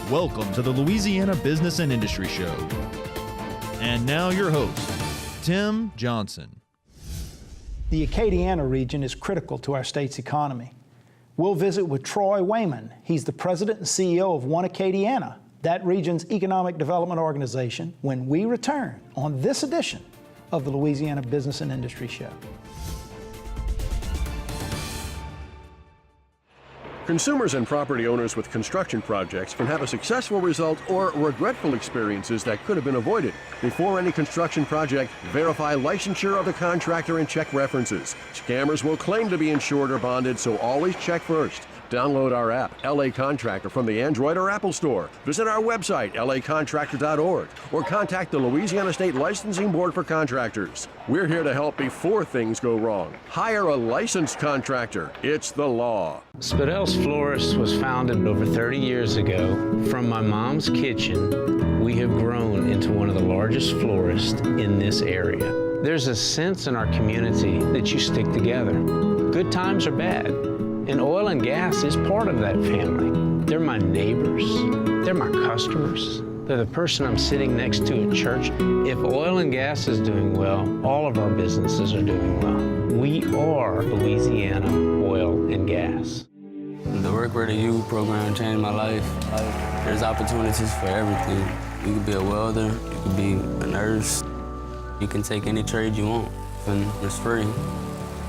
Welcome to the Louisiana Business and Industry Show. And now your host, Tim Johnson. The Acadiana region is critical to our state's economy. We'll visit with Troy Wayman. He's the president and CEO of One Acadiana, that region's economic development organization, when we return on this edition of the Louisiana Business and Industry Show. Consumers and property owners with construction projects can have a successful result or regretful experiences that could have been avoided. Before any construction project, verify licensure of the contractor and check references. Scammers will claim to be insured or bonded, so always check first. Download our app, LA Contractor, from the Android or Apple Store. Visit our website, lacontractor.org, or contact the Louisiana State Licensing Board for Contractors. We're here to help before things go wrong. Hire a licensed contractor. It's the law. Spadel's Florist was founded over 30 years ago. From my mom's kitchen, we have grown into one of the largest florists in this area. There's a sense in our community that you stick together. Good times or bad. And oil and gas is part of that family. They're my neighbors. They're my customers. They're the person I'm sitting next to at church. If oil and gas is doing well, all of our businesses are doing well. We are Louisiana Oil and Gas. The Work Ready You program changed my life. There's opportunities for everything. You could be a welder, you could be a nurse. You can take any trade you want, and it's free.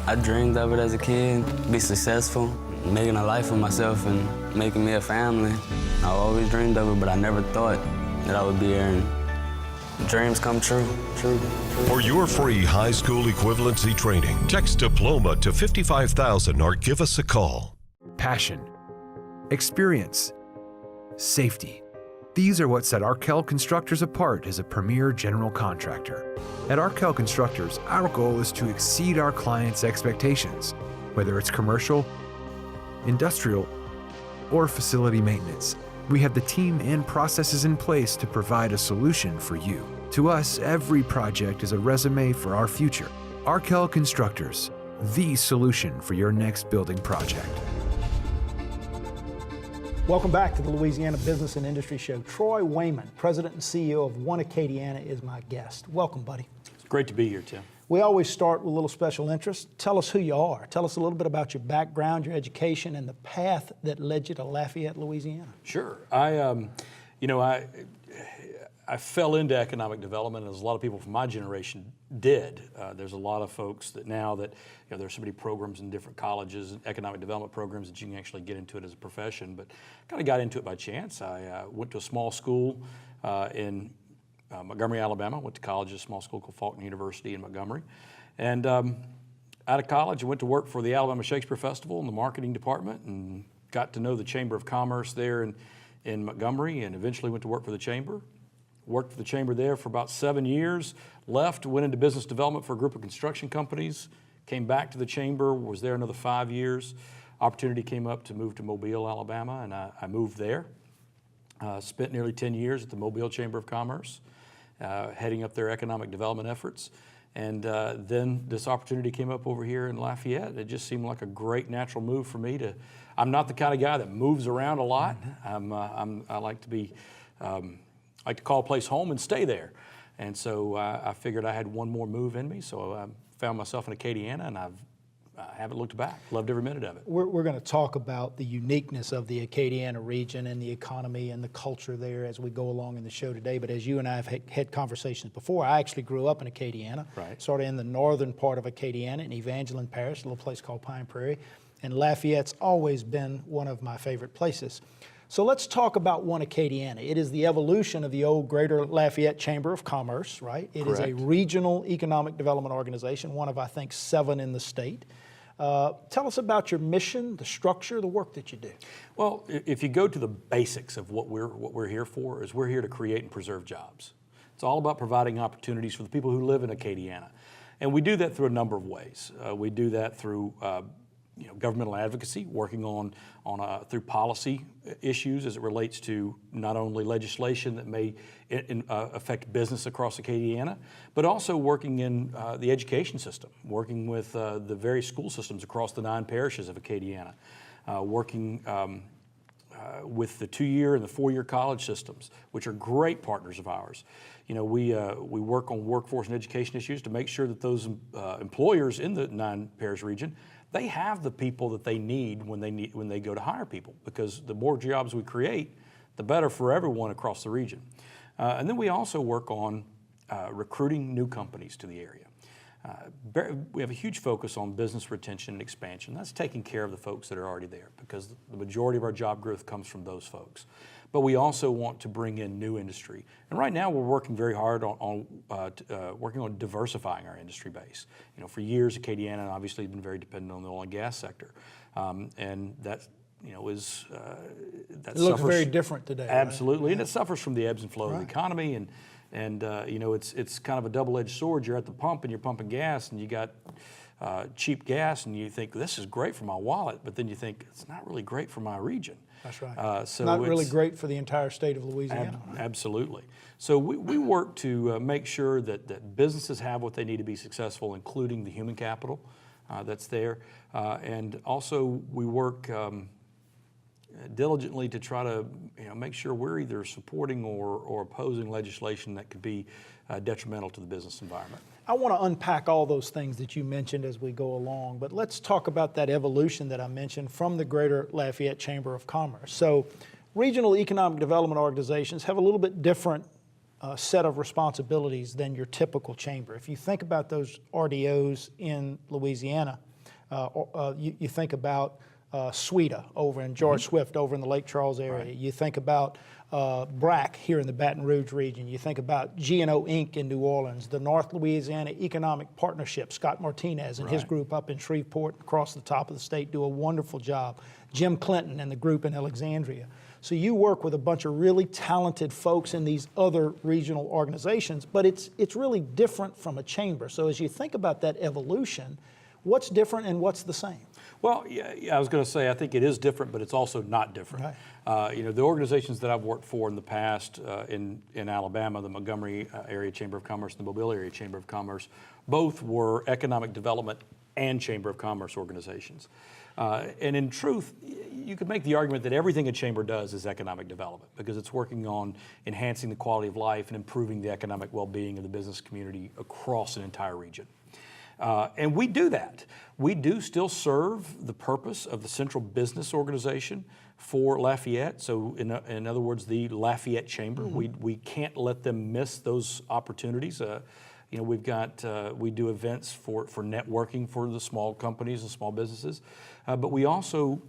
I dreamed of it as a kid, be successful, making a life for myself and making me a family. I always dreamed of it, but I never thought that I would be there, and dreams come true. For your free high school equivalency training, text diploma to 55,000 or give us a call. Passion, experience, safety. These are what set Arkell Constructors apart as a premier general contractor. At Arkell Constructors, our goal is to exceed our clients' expectations, whether it's commercial, industrial, or facility maintenance. We have the team and processes in place to provide a solution for you. To us, every project is a resume for our future. Arkell Constructors, the solution for your next building project. Welcome back to the Louisiana Business and Industry Show. Troy Wayman, president and CEO of One Acadiana, is my guest. Welcome, buddy. It's great to be here, Tim. We always start with a little special interest. Tell us who you are. Tell us a little bit about your background, your education, and the path that led you to Lafayette, Louisiana. Sure. I fell into economic development, as a lot of people from my generation did. There's a lot of folks that now that, there's so many programs in different colleges, and economic development programs, that you can actually get into it as a profession, but kind of got into it by chance. I went to a small school in Montgomery, Alabama. Went to college at a small school called Faulkner University in Montgomery. And out of college, I went to work for the Alabama Shakespeare Festival in the marketing department and got to know the Chamber of Commerce there in Montgomery, and eventually went to work for the Chamber. Worked for the Chamber there for about 7 years, left, went into business development for a group of construction companies, came back to the Chamber, was there another 5 years. Opportunity came up to move to Mobile, Alabama, and I moved there. Spent nearly 10 years at the Mobile Chamber of Commerce, heading up their economic development efforts. And then this opportunity came up over here in Lafayette. It just seemed like a great natural move for me to, I'm not the kind of guy that moves around a lot. I like to be, like to call a place home and stay there. And so I figured I had one more move in me, so I found myself in Acadiana, and I haven't looked back. Loved every minute of it. We're going to talk about the uniqueness of the Acadiana region and the economy and the culture there as we go along in the show today. But as you and I have had conversations before, I actually grew up in Acadiana, sort of in the northern part of Acadiana in Evangeline Parish, a little place called Pine Prairie. And Lafayette's always been one of my favorite places. So let's talk about One Acadiana. It is the evolution of the old Greater Lafayette Chamber of Commerce, right? It is a regional economic development organization, one of, I think, 7 in the state. Tell us about your mission, the structure, the work that you do. Well, if you go to the basics of what we're here for, is we're here to create and preserve jobs. It's all about providing opportunities for the people who live in Acadiana. And we do that through a number of ways. We do that through governmental advocacy, working through policy issues as it relates to not only legislation that may affect business across Acadiana, but also working in the education system, working with the various school systems across the 9 parishes of Acadiana, working with the 2-year and the 4-year college systems, which are great partners of ours. You know, we work on workforce and education issues to make sure that those employers in the 9-parish region, they have the people that they need when they go to hire people, because the more jobs we create, the better for everyone across the region. And then we also work on recruiting new companies to the area. We have a huge focus on business retention and expansion. That's taking care of the folks that are already there, because the majority of our job growth comes from those folks. But we also want to bring in new industry. And right now we're working very hard working on diversifying our industry base. You know, for years, Acadiana obviously has been very dependent on the oil and gas sector. And that, you know, that it looks very different today. Absolutely, right? And it suffers from the ebbs and flows of the economy, and you know, it's kind of a double-edged sword. You're at the pump and you're pumping gas, and you got cheap gas, and you think this is great for my wallet, but then you think it's not really great for my region. That's right. So not really great for the entire state of Louisiana. Absolutely. So we work to make sure that businesses have what they need to be successful, including the human capital that's there, and also we work diligently to try to make sure we're either supporting or opposing legislation that could be detrimental to the business environment. I want to unpack all those things that you mentioned as we go along, but let's talk about that evolution that I mentioned from the Greater Lafayette Chamber of Commerce. So regional economic development organizations have a little bit different set of responsibilities than your typical chamber. If you think about those RDOs in Louisiana, you think about SWEDA over in George Swift over in the Lake Charles area. Right. You think about BRAC here in the Baton Rouge region. You think about G&O Inc. in New Orleans, the North Louisiana Economic Partnership, Scott Martinez and his group up in Shreveport across the top of the state do a wonderful job. Jim Clinton and the group in Alexandria. So you work with a bunch of really talented folks in these other regional organizations, but it's really different from a chamber. So as you think about that evolution, what's different and what's the same? Well, yeah, I was going to say, I think it is different, but it's also not different. Right. The organizations that I've worked for in the past in Alabama, the Montgomery Area Chamber of Commerce, the Mobile Area Chamber of Commerce, both were economic development and Chamber of Commerce organizations. And in truth, you could make the argument that everything a chamber does is economic development, because it's working on enhancing the quality of life and improving the economic well-being of the business community across an entire region. And we do that. We do still serve the purpose of the Central Business Organization for Lafayette. So in other words, the Lafayette Chamber. We can't let them miss those opportunities. We've got, we do events for networking for the small companies and small businesses. But we also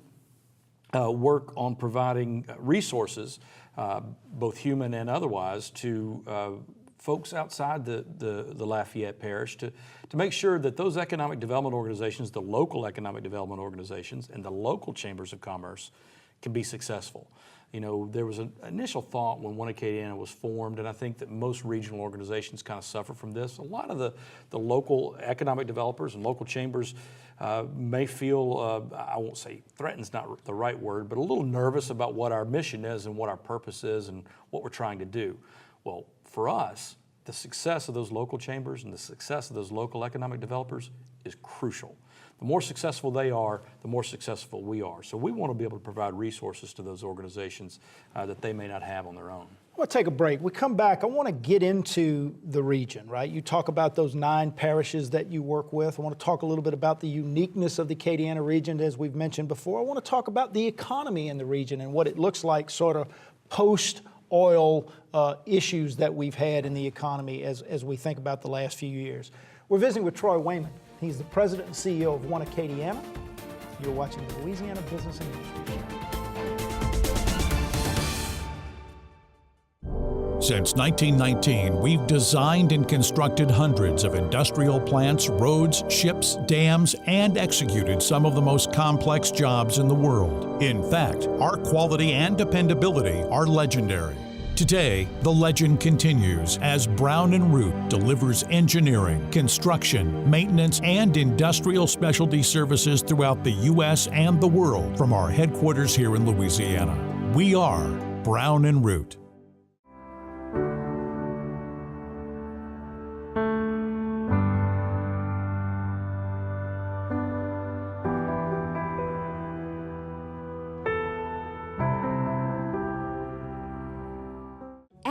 work on providing resources, both human and otherwise, to folks outside the Lafayette Parish to make sure that those economic development organizations, the local economic development organizations, and the local chambers of commerce can be successful. There was an initial thought when One Acadiana was formed, and I think that most regional organizations kind of suffer from this. A lot of the local economic developers and local chambers may feel, I won't say threatened's not the right word, but a little nervous about what our mission is and what our purpose is and what we're trying to do. Well, for us, the success of those local chambers and the success of those local economic developers is crucial. The more successful they are, the more successful we are. So we want to be able to provide resources to those organizations that they may not have on their own. I want to take a break. We come back, I want to get into the region, right? You talk about those 9 parishes that you work with. I want to talk a little bit about the uniqueness of the Acadiana region, as we've mentioned before. I want to talk about the economy in the region and what it looks like sort of post-oil issues that we've had in the economy as we think about the last few years. We're visiting with Troy Wayman. He's the president and CEO of One Acadiana. You're watching the Louisiana Business and Industry Show. Since 1919, we've designed and constructed hundreds of industrial plants, roads, ships, dams, and executed some of the most complex jobs in the world. In fact, our quality and dependability are legendary. Today, the legend continues as Brown & Root delivers engineering, construction, maintenance, and industrial specialty services throughout the U.S. and the world from our headquarters here in Louisiana. We are Brown & Root.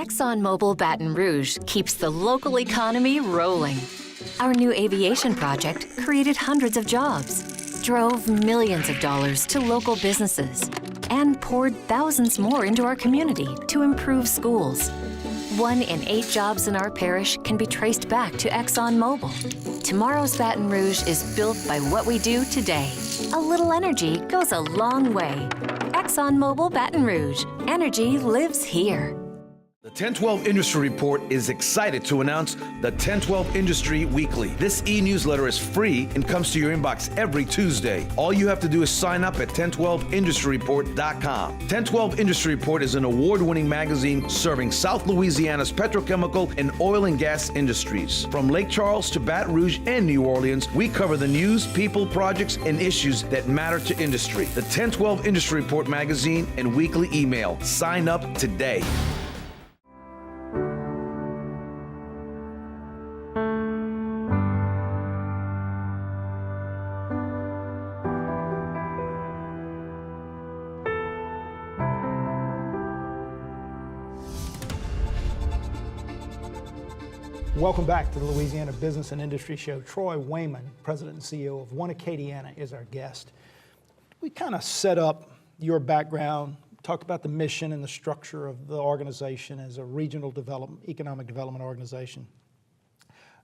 ExxonMobil Baton Rouge keeps the local economy rolling. Our new aviation project created hundreds of jobs, drove millions of dollars to local businesses, and poured thousands more into our community to improve schools. 1 in 8 jobs in our parish can be traced back to ExxonMobil. Tomorrow's Baton Rouge is built by what we do today. A little energy goes a long way. ExxonMobil Baton Rouge. Energy lives here. The 1012 Industry Report is excited to announce the 1012 Industry Weekly. This e-newsletter is free and comes to your inbox every Tuesday. All you have to do is sign up at 1012industryreport.com. 1012 Industry Report is an award-winning magazine serving South Louisiana's petrochemical and oil and gas industries. From Lake Charles to Baton Rouge and New Orleans, we cover the news, people, projects, and issues that matter to industry. The 1012 Industry Report magazine and weekly email. Sign up today. Welcome back to the Louisiana Business and Industry Show. Troy Wayman, President and CEO of One Acadiana, is our guest. We kind of set up your background, talked about the mission and the structure of the organization as a regional development, economic development organization.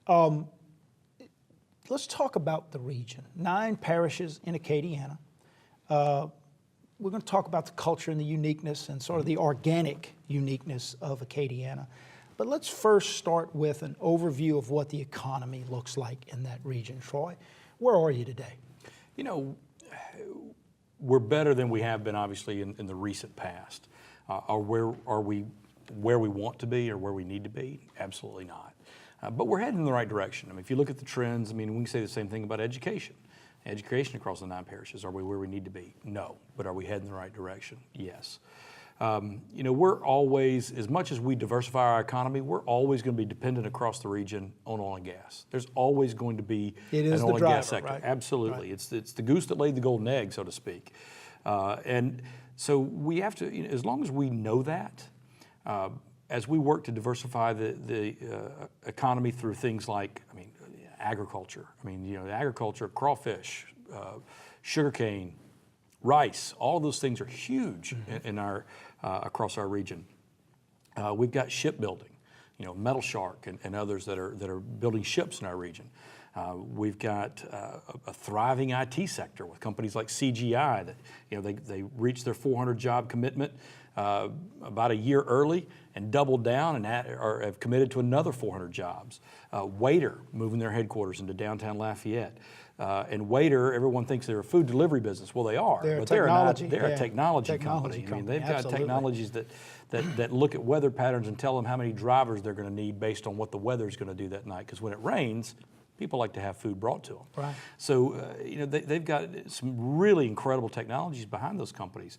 Let's talk about the region. 9 parishes in Acadiana. We're going to talk about the culture and the uniqueness and sort of the organic uniqueness of Acadiana. But let's first start with an overview of what the economy looks like in that region. Troy, where are you today? You know, we're better than we have been, obviously, in the recent past. Are we where we want to be or where we need to be? Absolutely not. But we're heading in the right direction. I mean, if you look at the trends, I mean, we can say the same thing about education. Education across the 9 parishes, are we where we need to be? No. But are we heading in the right direction? Yes. You know, we're always, as much as we diversify our economy, we're always going to be dependent across the region on oil and gas. There's always going to be an oil and gas sector. Right? Absolutely. Right. It's the goose that laid the golden egg, so to speak. And so we have to, you know, as long as we know that, as we work to diversify the economy through things like, I mean, agriculture. I mean, you know, agriculture, crawfish, sugarcane, rice, all of those things are huge in our across our region. We've got shipbuilding, you know, Metal Shark and others that are building ships in our region. We've got a thriving IT sector with companies like CGI that, you know, they reached their 400 job commitment about a year early and doubled down and have committed to another 400 jobs. Waiter moving their headquarters into downtown Lafayette. And Waiter, everyone thinks they're a food delivery business. Well, they are, they're but technology. They're a technology company. I mean, they've got technologies that look at weather patterns and tell them how many drivers they're going to need based on what the weather's going to do that night. Because when it rains, people like to have food brought to them. Right. So, you know, they've got some really incredible technologies behind those companies.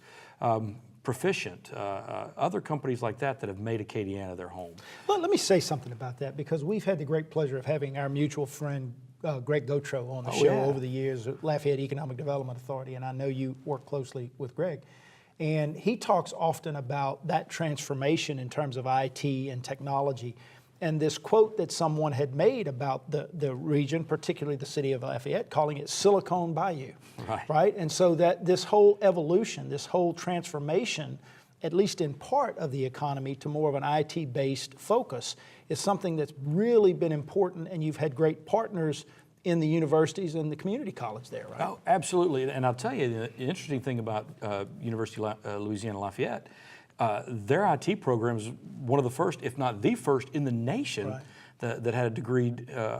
Proficient, other companies like that have made Acadiana their home. Well, let me say something about that, because we've had the great pleasure of having our mutual friend Greg Gautreaux on the show over the years at Lafayette Economic Development Authority, and I know you work closely with Greg. And he talks often about that transformation in terms of IT and technology. And this quote that someone had made about the region, particularly the city of Lafayette, calling it Silicon Bayou, right? And so that this whole evolution, this whole transformation, at least in part of the economy to more of an IT-based focus, is something that's really been important, and you've had great partners in the universities and the community college there, right? Oh, absolutely. And I'll tell you, the interesting thing about University of Louisiana Lafayette, their IT program is one of the first, if not the first, in the nation that had a degree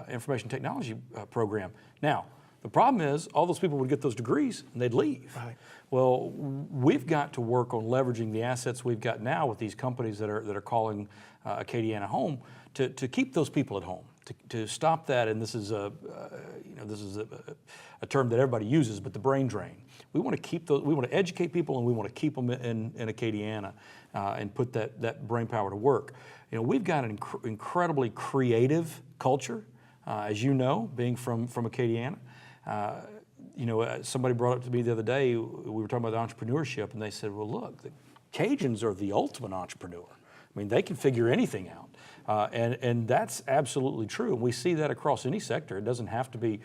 information technology program. Now, the problem is all those people would get those degrees and they'd leave. Right. Well, we've got to work on leveraging the assets we've got now with these companies that are calling Acadiana home to keep those people at home, to stop that. And this is a term that everybody uses, but the brain drain. We want to keep those. We want to educate people, and we want to keep them in Acadiana and put that brain power to work. You know, we've got an incredibly creative culture, as you know, being from Acadiana. You know, somebody brought up to me the other day, we were talking about entrepreneurship, and they said, well, look, the Cajuns are the ultimate entrepreneur. I I mean, they can figure anything out. And that's absolutely true. And we see that across any sector. It doesn't have to be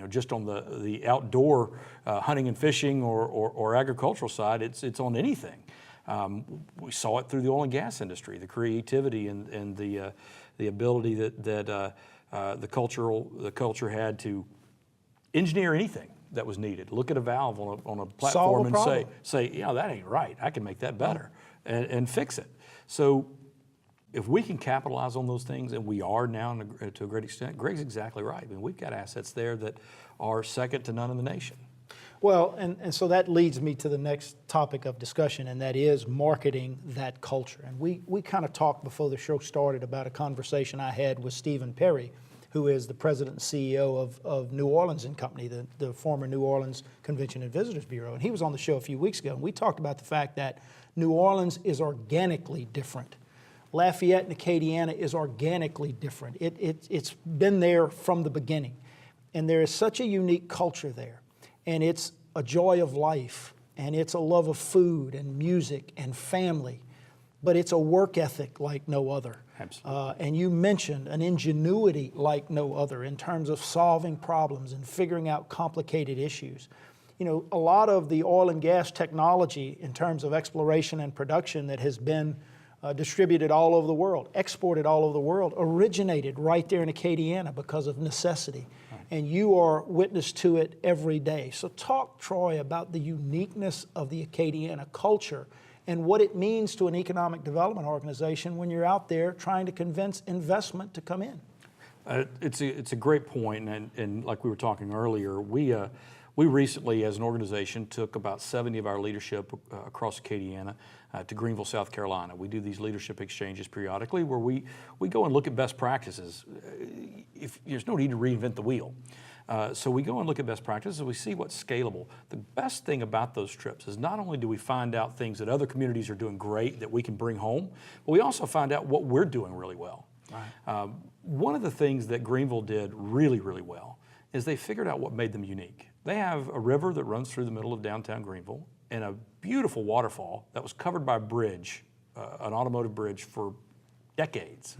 just on the outdoor hunting and fishing or agricultural side. It's on anything. We saw it through the oil and gas industry, the creativity and the ability that the culture had to engineer anything that was needed. Look at a valve on a platform and say, that ain't right. I can make that better and fix it. So if we can capitalize on those things, and we are now to a great extent, Greg's exactly right. I mean, we've got assets there that are second to none in the nation. Well, and so that leads me to the next topic of discussion, and that is marketing that culture. And we kind of talked before the show started about a conversation I had with Stephen Perry, who is the president and CEO of New Orleans and Company, the former New Orleans Convention and Visitors Bureau. And he was on the show a few weeks ago, and we talked about the fact that New Orleans is organically different. Lafayette and Acadiana is organically different. It's been there from the beginning. And there is such a unique culture there. And it's a joy of life. And it's a love of food and music and family. But it's a work ethic like no other. Absolutely. And you mentioned an ingenuity like no other in terms of solving problems and figuring out complicated issues. You know, a lot of the oil and gas technology in terms of exploration and production that has been distributed all over the world, exported all over the world, originated right there in Acadiana because of necessity. And you are witness to it every day. So talk, Troy, about the uniqueness of the Acadiana culture and what it means to an economic development organization when you're out there trying to convince investment to come in. It's a great point, and like we were talking earlier, we recently, as an organization, took about 70 of our leadership across Acadiana to Greenville, South Carolina. We do these leadership exchanges periodically where we go and look at best practices. There's no need to reinvent the wheel. So we go and look at best practices and we see what's scalable. The best thing about those trips is not only do we find out things that other communities are doing great that we can bring home, but we also find out what we're doing really well. Right. One of the things that Greenville did really, really well is they figured out what made them unique. They have a river that runs through the middle of downtown Greenville and a beautiful waterfall that was covered by a bridge, an automotive bridge, for decades.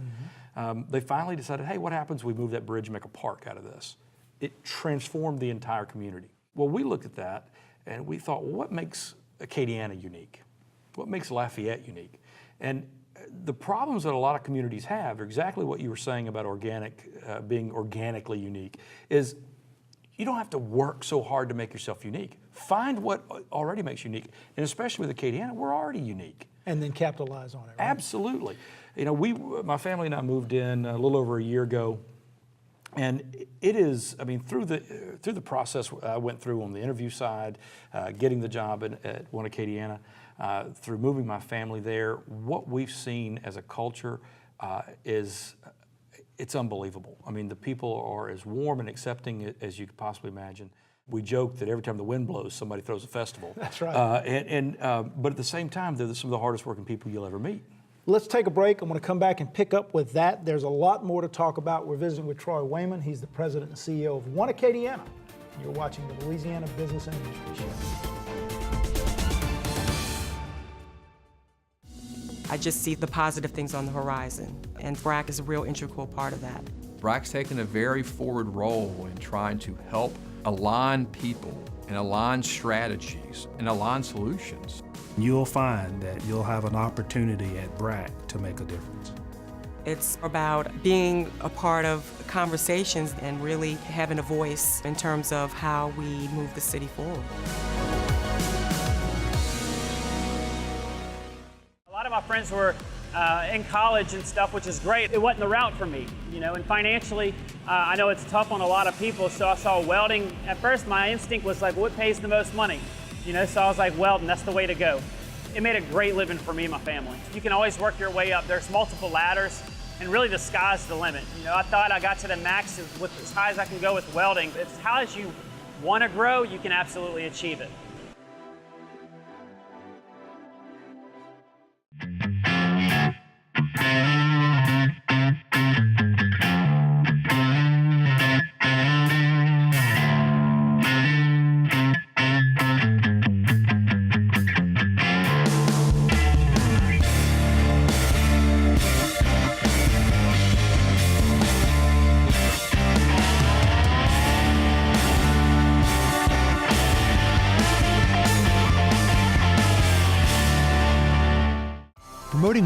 Mm-hmm. They finally decided, hey, what happens if we move that bridge and make a park out of this? It transformed the entire community. Well, we looked at that and we thought, well, what makes Acadiana unique? What makes Lafayette unique? And the problems that a lot of communities have are exactly what you were saying about being organically unique, is you don't have to work so hard to make yourself unique. Find what already makes you unique. And especially with Acadiana, we're already unique. And then capitalize on it, right? Absolutely. You know, my family and I moved in a little over a year ago. And it is, I mean, through the process I went through on the interview side, getting the job at One Acadiana, through moving my family there, what we've seen as a culture it's unbelievable. I mean, the people are as warm and accepting as you could possibly imagine. We joke that every time the wind blows, somebody throws a festival. That's right. But at the same time, they're some of the hardest working people you'll ever meet. Let's take a break. I'm going to come back and pick up with that. There's a lot more to talk about. We're visiting with Troy Wayman. He's the president and CEO of One Acadiana. You're watching the Louisiana Business and Industry Show. I just see the positive things on the horizon, and BRAC is a real integral part of that. BRAC's taken a very forward role in trying to help align people and align strategies and align solutions. You'll find that you'll have an opportunity at BRAC to make a difference. It's about being a part of conversations and really having a voice in terms of how we move the city forward. A lot of my friends were in college and stuff, which is great. It wasn't the route for me, you know, and financially, I know it's tough on a lot of people, so I saw welding. At first, my instinct was like, what pays the most money? You know, so I was like, welding, that's the way to go. It made a great living for me and my family. You can always work your way up. There's multiple ladders, and really the sky's the limit. You know, I thought I got to the max with as high as I can go with welding. As high as you want to grow, you can absolutely achieve it.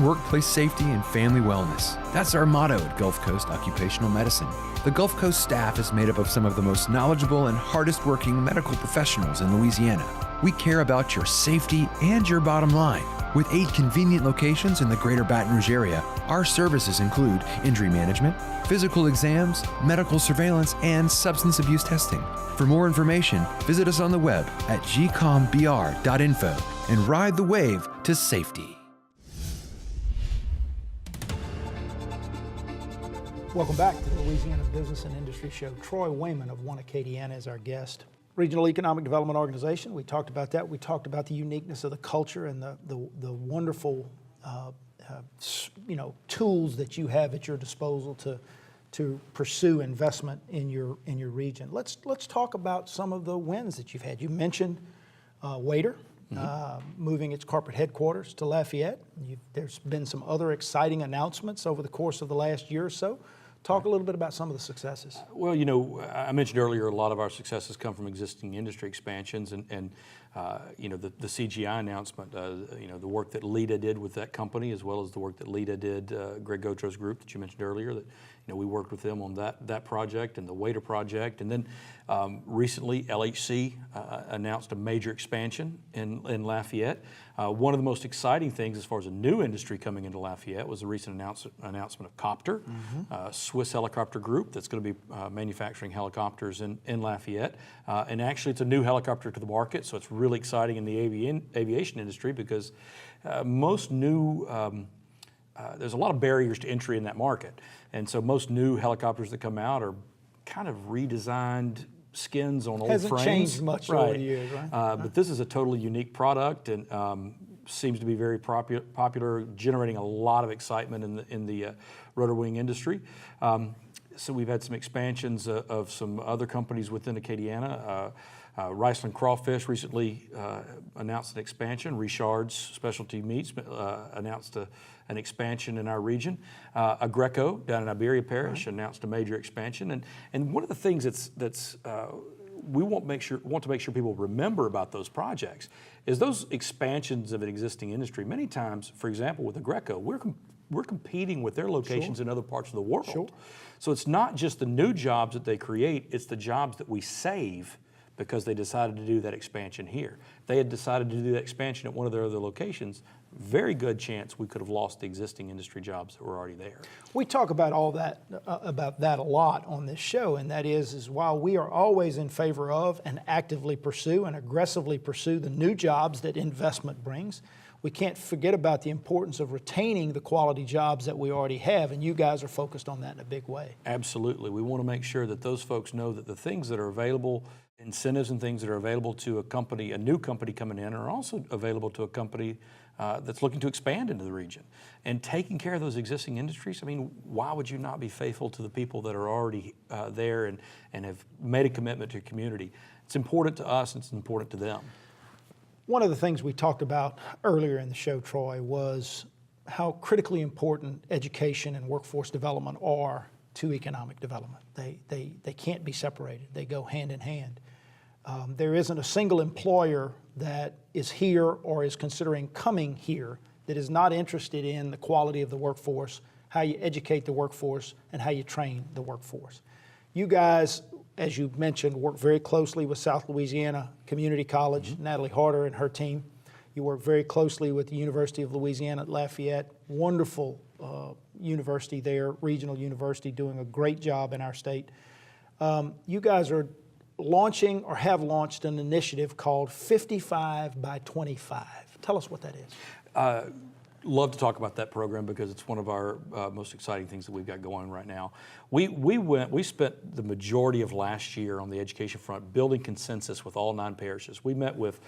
workplace safety and family wellness. That's our motto at Gulf Coast Occupational Medicine. The Gulf Coast staff is made up of some of the most knowledgeable and hardest working medical professionals in Louisiana. We care about your safety and your bottom line. With 8 convenient locations in the greater Baton Rouge area, our services include injury management, physical exams, medical surveillance, and substance abuse testing. For more information, visit us on the web at gcombr.info and ride the wave to safety. Welcome back to the Louisiana Business and Industry Show. Troy Wayman of One Acadiana is our guest. Regional Economic Development Organization, we talked about that. We talked about the uniqueness of the culture and the wonderful tools that you have at your disposal to pursue investment in your region. Let's talk about some of the wins that you've had. You mentioned Waiter moving its corporate headquarters to Lafayette. There's been some other exciting announcements over the course of the last year or so. Talk a little bit about some of the successes. Well, I mentioned earlier a lot of our successes come from existing industry expansions, and the CGI announcement, the work that LIDA did with that company, as well as the work that LIDA did, Greg Gotro's group that you mentioned earlier, that we worked with them on that project and the Waiter project. And then recently LHC announced a major expansion in Lafayette. One of the most exciting things as far as a new industry coming into Lafayette was the recent announcement of Copter, Swiss helicopter group that's going to be manufacturing helicopters in Lafayette. And actually it's a new helicopter to the market, so it's really exciting in the aviation industry because most new there's a lot of barriers to entry in that market. And so most new helicopters that come out are kind of redesigned skins on old frames. Hasn't changed much over the years, right? But this is a totally unique product and seems to be very popular, generating a lot of excitement in the rotor wing industry. So we've had some expansions of some other companies within Acadiana. Riceland Crawfish recently announced an expansion. Richard's Specialty Meats announced an expansion in our region. Agreco down in Iberia Parish announced a major expansion. And one of the things that's we want to make sure people remember about those projects is those expansions of an existing industry. Many times, for example, with Agreco, we're competing with their locations in other parts of the world. Sure. So it's not just the new jobs that they create, it's the jobs that we save because they decided to do that expansion here. If they had decided to do that expansion at one of their other locations, very good chance we could have lost the existing industry jobs that were already there. We talk about about that a lot on this show, and that is while we are always in favor of and actively pursue and aggressively pursue the new jobs that investment brings, we can't forget about the importance of retaining the quality jobs that we already have, and you guys are focused on that in a big way. Absolutely. We want to make sure that those folks know that the things that are available, incentives and things that are available to a new company coming in, are also available to a company that's looking to expand into the region. And taking care of those existing industries, I mean, why would you not be faithful to the people that are already there and have made a commitment to your community? It's important to us, and it's important to them. One of the things we talked about earlier in the show, Troy, was how critically important education and workforce development are to economic development. They can't be separated. They go hand in hand. There isn't a single employer that is here or is considering coming here that is not interested in the quality of the workforce, how you educate the workforce, and how you train the workforce. You guys, as you mentioned, work very closely with South Louisiana Community College, Natalie Harder and her team. You work very closely with the University of Louisiana at Lafayette. Wonderful university there, regional university, doing a great job in our state. You guys are launching or have launched an initiative called 55 by 25. Tell us what that is. Love to talk about that program because it's one of our most exciting things that we've got going right now. We spent the majority of last year on the education front building consensus with all 9 parishes. We met with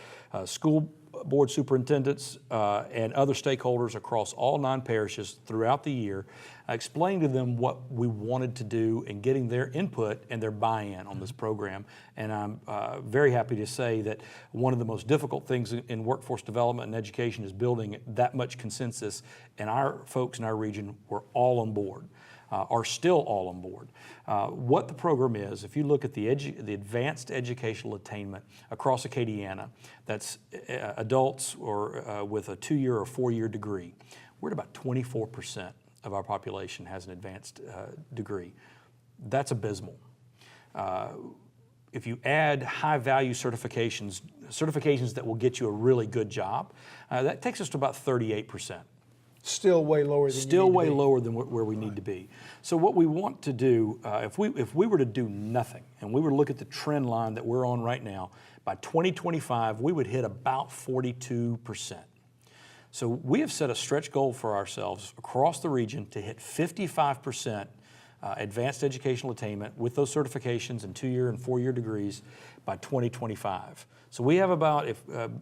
school board superintendents and other stakeholders across all 9 parishes throughout the year, explaining to them what we wanted to do and getting their input and their buy-in on this program. And I'm very happy to say that one of the most difficult things in workforce development and education is building that much consensus, and our folks in our region were all on board. Are still all on board. What the program is, if you look at the advanced educational attainment across Acadiana, that's adults or with a 2-year or 4-year degree. we're at about 24% of our population has an advanced degree. That's abysmal. If you add high-value certifications that will get you a really good job, that takes us to about 38%. Still way lower than Still way lower than where we need to be. So what we want to do, if we were to do nothing, and we were to look at the trend line that we're on right now, by 2025, we would hit about 42%. So we have set a stretch goal for ourselves across the region to hit 55% advanced educational attainment with those certifications and 2-year and 4-year degrees by 2025. So we have about,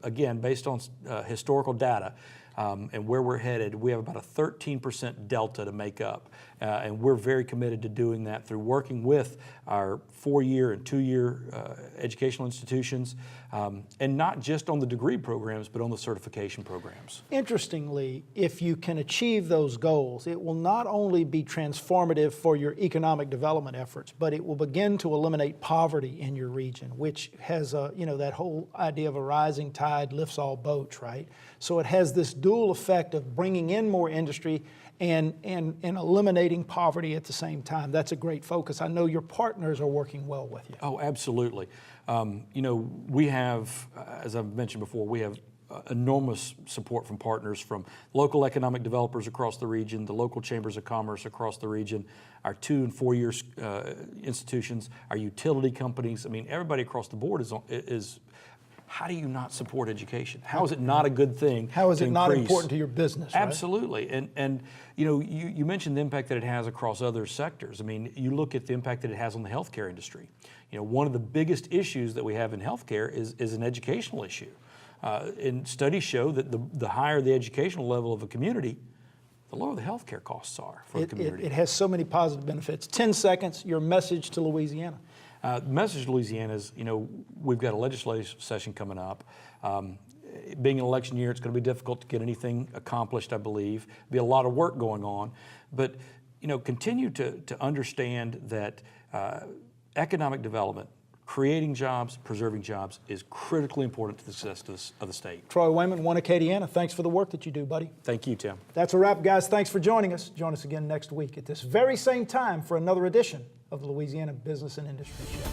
again, based on historical data and where we're headed, we have about a 13% delta to make up. And we're very committed to doing that through working with our 4-year and 2-year educational institutions, and not just on the degree programs, but on the certification programs. Interestingly, if you can achieve those goals, it will not only be transformative for your economic development efforts, but it will begin to eliminate poverty in your region, which has that whole idea of a rising tide lifts all boats, right? So it has this dual effect of bringing in more industry and eliminating poverty at the same time. That's a great focus. I know your partners are working well with you. Oh, absolutely. We have, as I've mentioned before, we have enormous support from partners, from local economic developers across the region, the local chambers of commerce across the region, our 2- and 4-year institutions, our utility companies. I mean, everybody across the board is how do you not support education? How is it not a good thing? How is it not important to your business? Right? Absolutely. And you mentioned the impact that it has across other sectors. I mean, you look at the impact that it has on the healthcare industry. One of the biggest issues that we have in healthcare is an educational issue. And studies show that the higher the educational level of a community, the lower the healthcare costs are for the community. It has so many positive benefits. 10 seconds, your message to Louisiana. The message to Louisiana is, we've got a legislative session coming up. Being an election year, it's going to be difficult to get anything accomplished, I believe. There'll be a lot of work going on. But, continue to understand that economic development, creating jobs, preserving jobs, is critically important to the success of the state. Troy Wayman, One Acadiana, thanks for the work that you do, buddy. Thank you, Tim. That's a wrap, guys. Thanks for joining us. Join us again next week at this very same time for another edition of the Louisiana Business and Industry Show.